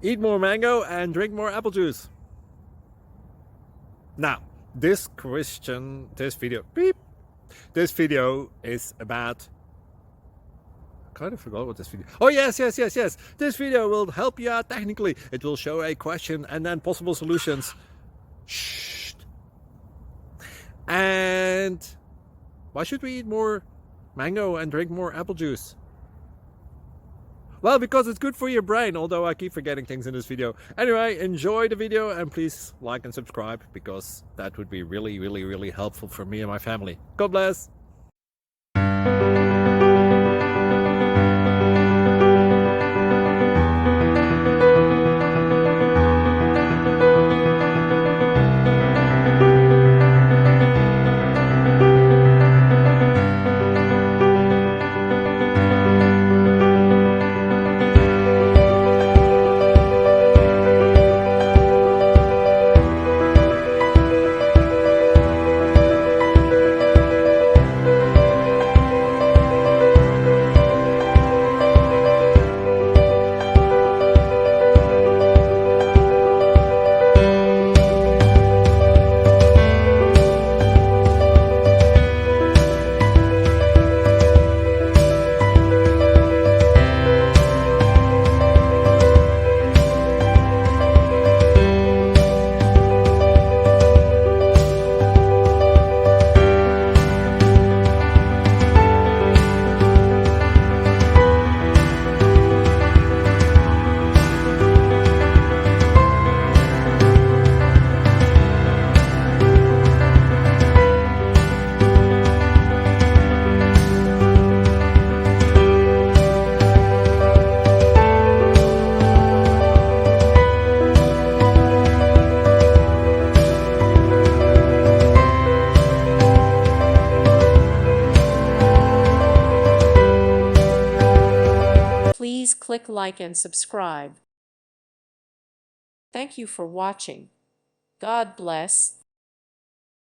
Eat more mango and drink more apple juice. Now, this video is about, I kind of forgot what this video. Oh yes. This video will help you out technically. It will show a question and then possible solutions. Shh. And why should we eat more mango and drink more apple juice? Well, because it's good for your brain, although I keep forgetting things in this video. Anyway, enjoy the video and please like and subscribe, because that would be really helpful for me and my family. God bless! Please click like and subscribe. Thank you for watching. God bless.